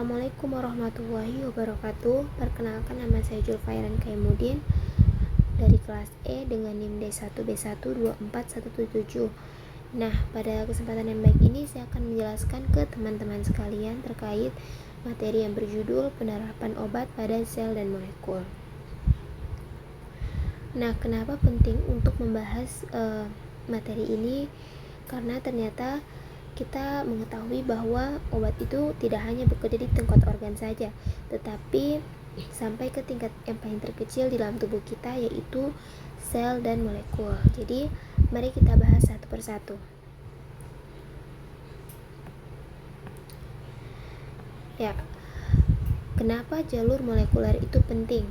Assalamualaikum warahmatullahi wabarakatuh. Perkenalkan, nama saya Julfairan Kaimudin dari kelas E dengan NIM D1B12417. Nah, pada kesempatan yang baik ini saya akan menjelaskan ke teman-teman sekalian terkait materi yang berjudul penerapan obat pada sel dan molekul. Nah, kenapa penting untuk membahas materi ini? Karena ternyata kita mengetahui bahwa obat itu tidak hanya bekerja di tingkat organ saja, tetapi sampai ke tingkat yang paling terkecil di dalam tubuh kita, yaitu sel dan molekul. Jadi, mari kita bahas satu persatu. Ya, kenapa jalur molekuler itu penting?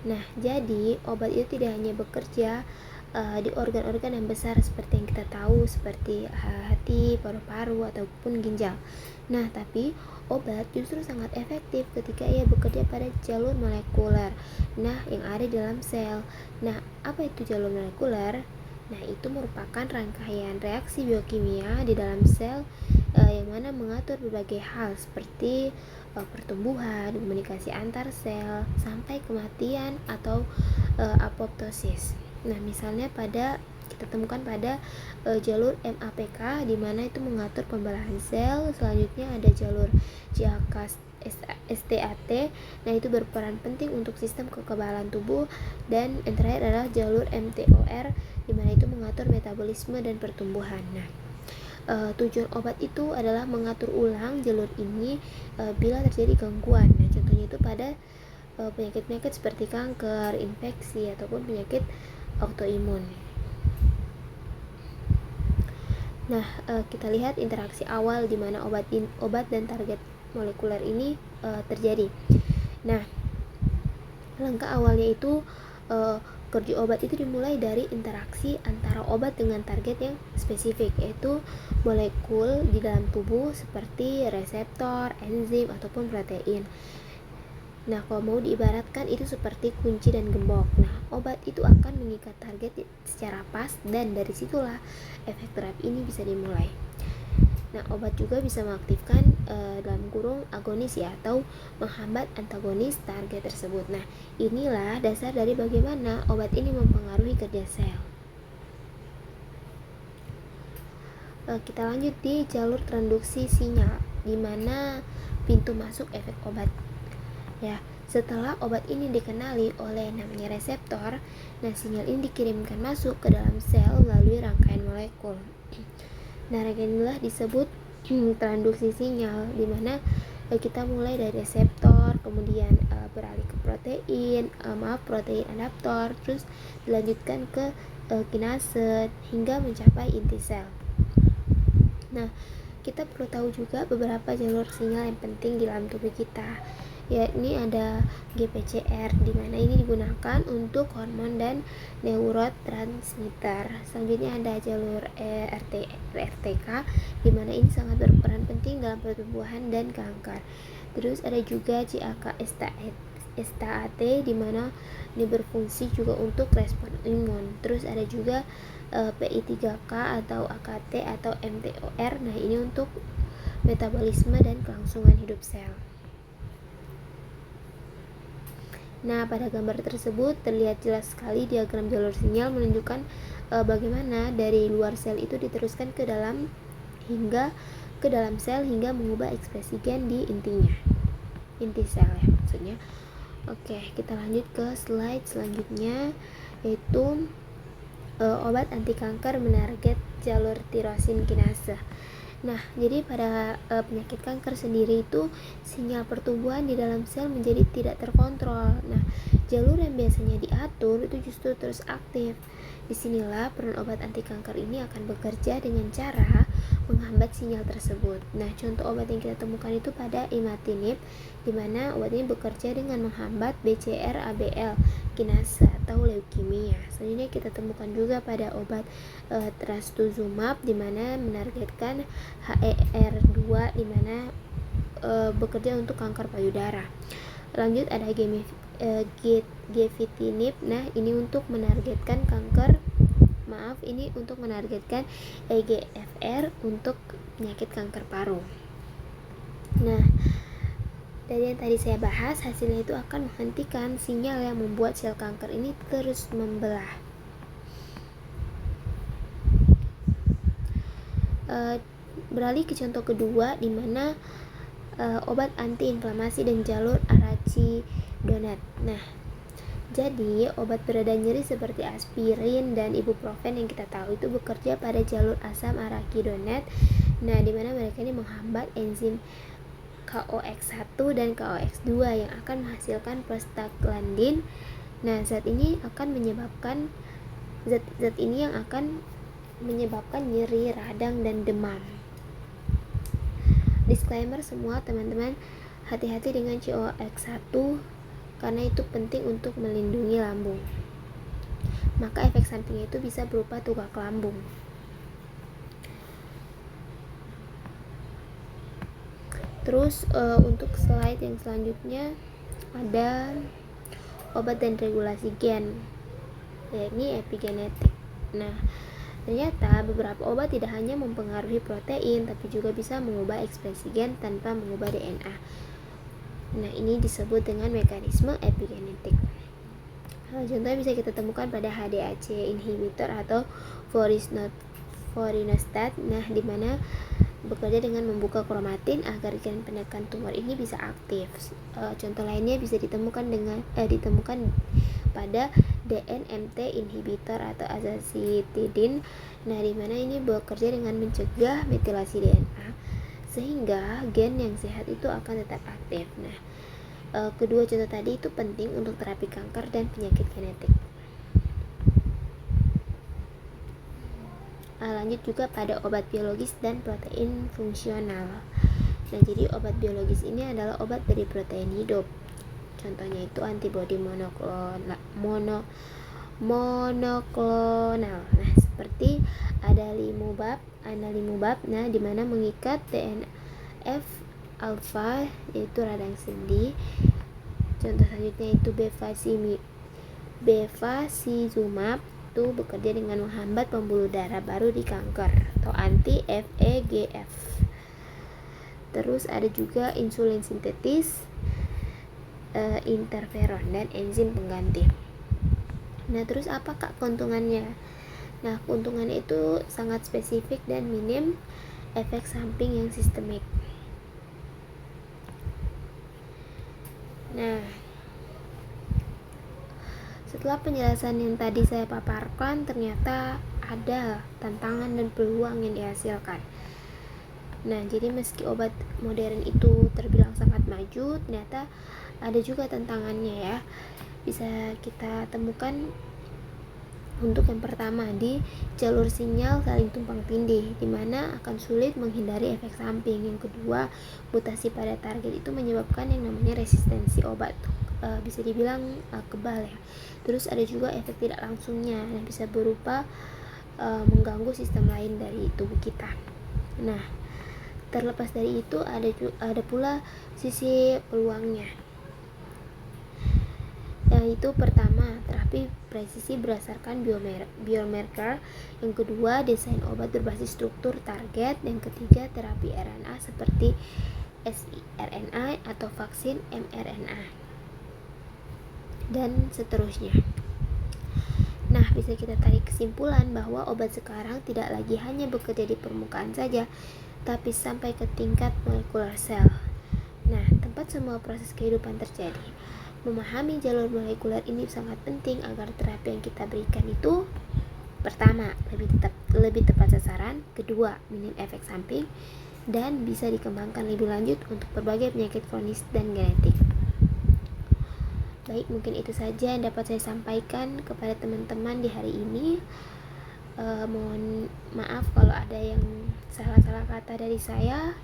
Nah, jadi obat itu tidak hanya bekerja di organ-organ yang besar seperti yang kita tahu, seperti hati, paru-paru, ataupun ginjal. Nah, tapi obat justru sangat efektif ketika ia bekerja pada jalur molekuler, nah yang ada di dalam sel. Nah, apa itu jalur molekuler? Nah, itu merupakan rangkaian reaksi biokimia di dalam sel yang mana mengatur berbagai hal seperti pertumbuhan, komunikasi antar sel, sampai kematian atau apoptosis. Nah, misalnya kita temukan pada jalur MAPK, di mana itu mengatur pembelahan sel. Selanjutnya ada jalur JAK STAT. Nah, itu berperan penting untuk sistem kekebalan tubuh. Dan yang terakhir adalah jalur MTOR, di mana itu mengatur metabolisme dan pertumbuhan. Nah, tujuan obat itu adalah mengatur ulang jalur ini bila terjadi gangguan. Nah, contohnya itu pada penyakit-penyakit seperti kanker, infeksi, ataupun penyakit autoimun. Nah, kita lihat interaksi awal di mana obat dan target molekuler ini terjadi. Nah, langkah awalnya itu kerja obat itu dimulai dari interaksi antara obat dengan target yang spesifik, yaitu molekul di dalam tubuh seperti reseptor, enzim, ataupun protein. Nah, kalau mau diibaratkan itu seperti kunci dan gembok. Nah, obat itu akan mengikat target secara pas, dan dari situlah efek terapi ini bisa dimulai. Nah, obat juga bisa mengaktifkan dalam kurung agonis ya, atau menghambat antagonis target tersebut. Nah, inilah dasar dari bagaimana obat ini mempengaruhi kerja sel. Kita lanjut di jalur transduksi sinyal, di mana pintu masuk efek obat. Ya, setelah obat ini dikenali oleh namanya reseptor, nah sinyal ini dikirimkan masuk ke dalam sel melalui rangkaian molekul. Nah, rangkaian inilah disebut transduksi sinyal, di mana kita mulai dari reseptor, kemudian beralih ke protein adaptor, terus dilanjutkan ke kinase hingga mencapai inti sel. Nah, kita perlu tahu juga beberapa jalur sinyal yang penting di dalam tubuh kita. Ya, ini ada GPCR, di mana ini digunakan untuk hormon dan neurotransmitter. Selanjutnya ada jalur RTK, di mana ini sangat berperan penting dalam pertumbuhan dan kanker. Terus ada juga JAK STAT, di mana ini berfungsi juga untuk respon imun. Terus ada juga PI3K atau AKT atau MTOR. Nah, ini untuk metabolisme dan kelangsungan hidup sel. Nah, pada gambar tersebut terlihat jelas sekali diagram jalur sinyal menunjukkan bagaimana dari luar sel itu diteruskan ke dalam sel hingga mengubah ekspresi gen di inti sel ya maksudnya. Oke, kita lanjut ke slide selanjutnya, yaitu obat anti kanker menarget jalur tirosin kinase. Nah, jadi pada penyakit kanker sendiri itu sinyal pertumbuhan di dalam sel menjadi tidak terkontrol. Nah, jalur yang biasanya diatur itu justru terus aktif. Disinilah peran obat anti kanker ini akan bekerja dengan cara menghambat sinyal tersebut. Nah, contoh obat yang kita temukan itu pada imatinib, di mana obat ini bekerja dengan menghambat BCR-ABL kinase atau leukemia. Selanjutnya kita temukan juga pada obat trastuzumab, di mana menargetkan HER2, di mana bekerja untuk kanker payudara. Lanjut ada gefitinib. Nah, ini untuk menargetkan EGFR untuk penyakit kanker paru. Nah, Dari yang tadi saya bahas, hasilnya itu akan menghentikan sinyal yang membuat sel kanker ini terus membelah. Beralih ke contoh kedua, di mana obat antiinflamasi dan jalur arachidonat. Nah, jadi obat pereda nyeri seperti aspirin dan ibuprofen yang kita tahu itu bekerja pada jalur asam arachidonat. Nah, di mana mereka ini menghambat enzim COX-1 dan COX-2 yang akan menghasilkan prostaglandin. Nah, zat ini yang akan menyebabkan nyeri, radang, dan demam. Disclaimer semua teman-teman, hati-hati dengan COX-1 karena itu penting untuk melindungi lambung. Maka efek sampingnya itu bisa berupa tugak lambung. Terus untuk slide yang selanjutnya ada obat dan regulasi gen, yakni epigenetik. Nah, ternyata beberapa obat tidak hanya mempengaruhi protein, tapi juga bisa mengubah ekspresi gen tanpa mengubah DNA. Nah, ini disebut dengan mekanisme epigenetik. Contohnya bisa kita temukan pada HDAC inhibitor atau vorinostat. Nah, di mana bekerja dengan membuka kromatin agar gen penekan tumor ini bisa aktif. Contoh lainnya bisa ditemukan pada DNMT inhibitor atau azacitidin. Nah, di mana ini bekerja dengan mencegah metilasi DNA sehingga gen yang sehat itu akan tetap aktif. Nah, kedua contoh tadi itu penting untuk terapi kanker dan penyakit genetik. Lanjut juga pada obat biologis dan protein fungsional. Nah, jadi obat biologis ini adalah obat dari protein hidup. Contohnya itu antibodi monoklonal. Nah, seperti adalimumab, nah di mana mengikat TNF alfa yaitu radang sendi. Contoh selanjutnya itu bevacizumab itu bekerja dengan menghambat pembuluh darah baru di kanker atau anti-VEGF. Terus ada juga insulin sintetis, interferon dan enzim pengganti. Nah, terus apa keuntungannya? Nah, keuntungannya itu sangat spesifik dan minim efek samping yang sistemik. Nah, setelah penjelasan yang tadi saya paparkan, ternyata ada tantangan dan peluang yang dihasilkan. Nah, jadi meski obat modern itu terbilang sangat maju, ternyata ada juga tantangannya ya. Bisa kita temukan untuk yang pertama di jalur sinyal saling tumpang tindih, di mana akan sulit menghindari efek samping. Yang kedua, mutasi pada target itu menyebabkan yang namanya resistensi obat, bisa dibilang kebal ya. Terus ada juga efek tidak langsungnya yang bisa berupa mengganggu sistem lain dari tubuh kita. Nah, terlepas dari itu ada pula sisi peluangnya. Itu pertama, terapi presisi berdasarkan biomarker. Yang kedua, desain obat berbasis struktur target. Yang ketiga, terapi RNA seperti siRNA atau vaksin mRNA dan seterusnya. Nah, bisa kita tarik kesimpulan bahwa obat sekarang tidak lagi hanya bekerja di permukaan saja, tapi sampai ke tingkat molekular sel. Nah, tempat semua proses kehidupan terjadi. Memahami jalur molekuler ini sangat penting agar terapi yang kita berikan itu pertama, lebih tepat sasaran, kedua, minim efek samping, dan bisa dikembangkan lebih lanjut untuk berbagai penyakit kronis dan genetik. Baik, mungkin itu saja yang dapat saya sampaikan kepada teman-teman di hari ini. Mohon maaf kalau ada yang salah-salah kata dari saya.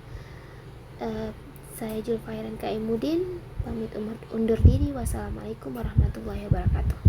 Saya Julfairan Kaimudin, pamit undur diri. Wassalamualaikum warahmatullahi wabarakatuh.